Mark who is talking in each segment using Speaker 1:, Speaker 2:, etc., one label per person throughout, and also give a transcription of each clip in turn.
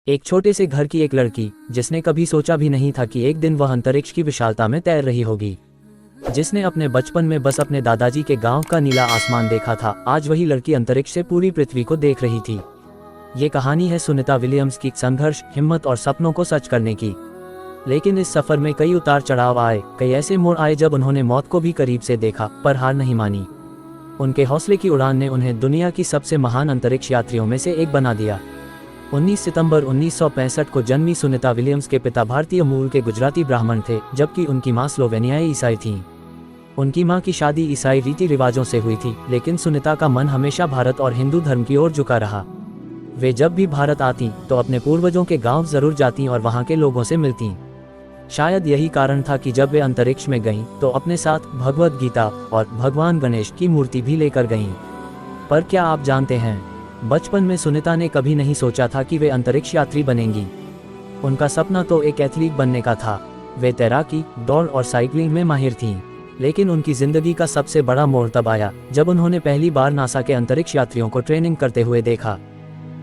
Speaker 1: एक छोटे से घर की एक लड़की जिसने कभी सोचा भी नहीं था कि एक दिन वह अंतरिक्ष की विशालता में तैर रही होगी। जिसने अपने बचपन में बस अपने दादाजी के गांव का नीला आसमान देखा था, आज वही लड़की अंतरिक्ष से पूरी पृथ्वी को देख रही थी। ये कहानी है सुनीता विलियम्स की संघर्ष, हिम्मत और सपनों को सच करने की। लेकिन इस सफर में कई उतार चढ़ाव आए, कई ऐसे मोड़ आए जब उन्होंने मौत को भी करीब से देखा पर हार नहीं मानी। उनके हौसले की उड़ान ने उन्हें दुनिया की सबसे महान अंतरिक्ष यात्रियों में से एक बना दिया। 19 सितंबर 1965 को जन्मी सुनीता विलियम्स के पिता भारतीय मूल के गुजराती ब्राह्मण थे, जबकि उनकी मां स्लोवेनियाई ईसाई थीं। उनकी मां की शादी ईसाई रीति रिवाजों से हुई थी, लेकिन सुनीता का मन हमेशा भारत और हिंदू धर्म की ओर झुका रहा। वे जब भी भारत आती तो अपने पूर्वजों के गांव जरूर जाती और वहां के लोगों से मिलती। शायद यही कारण था कि जब वे अंतरिक्ष में गईं तो अपने साथ भगवद गीता और भगवान गणेश की मूर्ति भी लेकर गईं। पर क्या आप जानते हैं, बचपन में सुनीता ने कभी नहीं सोचा था कि वे अंतरिक्ष यात्री बनेंगी। उनका सपना तो एक एथलीट बनने का था। वे तैराकी, दौड़ और साइकिलिंग में माहिर थीं। लेकिन उनकी जिंदगी का सबसे बड़ा मोड़ तब आया जब उन्होंने पहली बार नासा के अंतरिक्ष यात्रियों को ट्रेनिंग करते हुए देखा।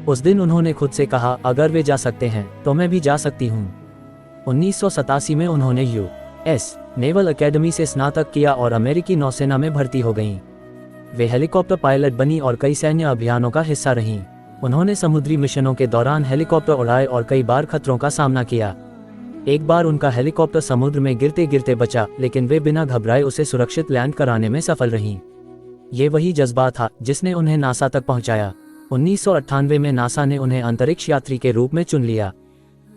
Speaker 1: उस दिन उन्होंने खुद से कहा, अगर वे जा सकते हैं तो मैं भी जा सकती हूँ। 1987 में उन्होंने यूएस नेवल एकेडमी से स्नातक किया और अमेरिकी नौसेना में भर्ती हो गईं। वे हेलीकॉप्टर पायलट बनी और कई सैन्य अभियानों का हिस्सा रहीं। उन्होंने समुद्री मिशनों के दौरान हेलीकॉप्टर उड़ाए और कई बार खतरों का सामना किया। एक बार उनका हेलीकॉप्टर समुद्र में गिरते गिरते बचा, लेकिन वे बिना घबराए उसे सुरक्षित लैंड कराने में सफल रहीं। ये वही जज्बा था जिसने उन्हें नासा तक पहुंचाया। 1998 में नासा ने उन्हें अंतरिक्ष यात्री के रूप में चुन लिया।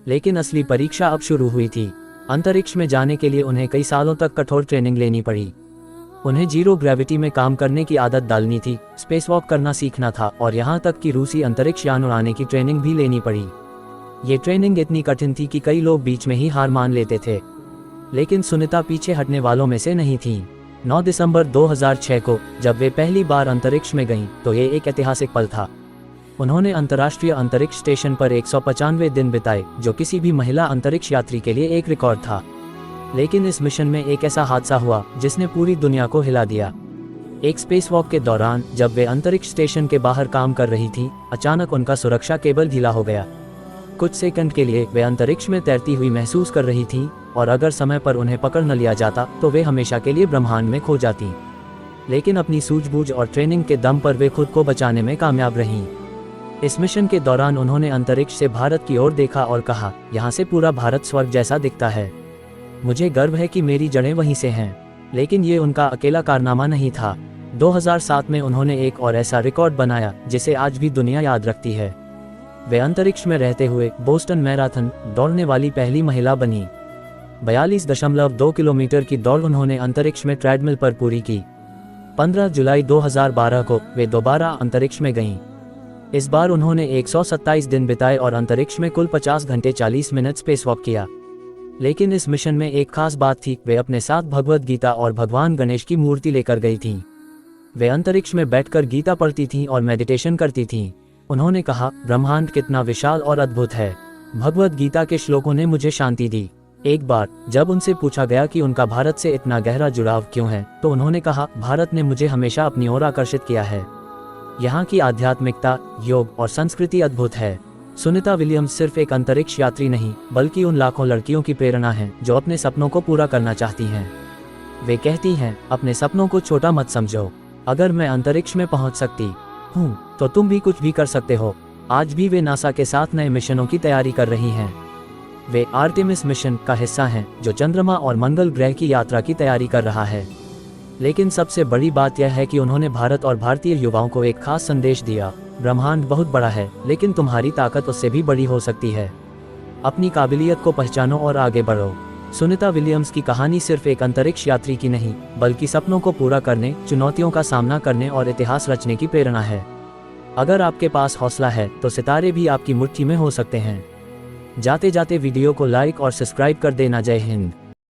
Speaker 1: लेकिन असली परीक्षा अब शुरू हुई थी। अंतरिक्ष में जाने के लिए उन्हें कई सालों तक कठोर ट्रेनिंग लेनी पड़ी। उन्हें जीरो ग्रेविटी में काम करने की आदत डालनी थी, स्पेस वॉक करना सीखना था और यहाँ तक कि रूसी अंतरिक्ष यान उड़ाने की ट्रेनिंग भी लेनी पड़ी। ये ट्रेनिंग इतनी कठिन थी कि कई लोग बीच में ही हार मान लेते थे। लेकिन सुनीता पीछे हटने वालों में से नहीं थीं। 9 दिसंबर 2006 को जब वे पहली बार अंतरिक्ष में गईं तो ये एक ऐतिहासिक पल था। उन्होंने अंतर्राष्ट्रीय अंतरिक्ष स्टेशन पर 195 दिन बिताए, जो किसी भी महिला अंतरिक्ष यात्री के लिए एक रिकॉर्ड था। लेकिन इस मिशन में एक ऐसा हादसा हुआ जिसने पूरी दुनिया को हिला दिया। एक स्पेस वॉक के दौरान जब वे अंतरिक्ष स्टेशन के बाहर काम कर रही थी, अचानक उनका सुरक्षा केबल ढीला हो गया। कुछ सेकंड के लिए वे अंतरिक्ष में तैरती हुई महसूस कर रही थी और अगर समय पर उन्हें पकड़ न लिया जाता तो वे हमेशा के लिए ब्रह्मांड में खो जाती। लेकिन अपनी सूझबूझ और ट्रेनिंग के दम पर वे खुद को बचाने में कामयाब रहीं। इस मिशन के दौरान उन्होंने अंतरिक्ष से भारत की ओर देखा और कहा, यहाँ से पूरा भारत स्वर्ग जैसा दिखता है। मुझे गर्व है कि मेरी जड़ें वहीं से हैं। लेकिन ये उनका अकेला कारनामा नहीं था। 2007 में उन्होंने एक और ऐसा रिकॉर्ड बनाया जिसे आज भी दुनिया याद रखती है। वे अंतरिक्ष में रहते हुए बोस्टन मैराथन दौड़ने वाली पहली महिला बनी। 42.2 किलोमीटर की दौड़ उन्होंने अंतरिक्ष में ट्रेडमिल पर पूरी की। 15 जुलाई 2012 को वे दोबारा अंतरिक्ष में गईं। इस बार उन्होंने 127 दिन बिताए और अंतरिक्ष में कुल 50 घंटे 40 मिनट स्पेस वॉक किया। लेकिन इस मिशन में एक खास बात थी, वे अपने साथ भगवद गीता और भगवान गणेश की मूर्ति लेकर गई थीं। वे अंतरिक्ष में बैठकर गीता पढ़ती थीं और मेडिटेशन करती थीं। उन्होंने कहा, ब्रह्मांड कितना विशाल और अद्भुत है। भगवद गीता के श्लोकों ने मुझे शांति दी। एक बार जब उनसे पूछा गया कि उनका भारत से इतना गहरा जुड़ाव क्यों है, तो उन्होंने कहा, भारत ने मुझे हमेशा अपनी ओर आकर्षित किया है। यहाँ की आध्यात्मिकता, योग और संस्कृति अद्भुत है। सुनीता विलियम्स सिर्फ एक अंतरिक्ष यात्री नहीं, बल्कि उन लाखों लड़कियों की प्रेरणा हैं जो अपने सपनों को पूरा करना चाहती हैं। वे कहती हैं, अपने सपनों को छोटा मत समझो। अगर मैं अंतरिक्ष में पहुंच सकती हूं, तो तुम भी कुछ भी कर सकते हो। आज भी वे नासा के साथ नए मिशनों की तैयारी कर रही हैं। वे आर्टेमिस मिशन का हिस्सा हैं, जो चंद्रमा और मंगल ग्रह की यात्रा की तैयारी कर रहा है। लेकिन सबसे बड़ी बात यह है कि उन्होंने भारत और भारतीय युवाओं को एक खास संदेश दिया, ब्रह्मांड बहुत बड़ा है, लेकिन तुम्हारी ताकत उससे भी बड़ी हो सकती है। अपनी काबिलियत को पहचानो और आगे बढ़ो। सुनीता विलियम्स की कहानी सिर्फ एक अंतरिक्ष यात्री की नहीं, बल्कि सपनों को पूरा करने, चुनौतियों का सामना करने और इतिहास रचने की प्रेरणा है। अगर आपके पास हौसला है तो सितारे भी आपकी मुट्ठी में हो सकते हैं। जाते जाते वीडियो को लाइक और सब्सक्राइब कर देना। जय हिंद।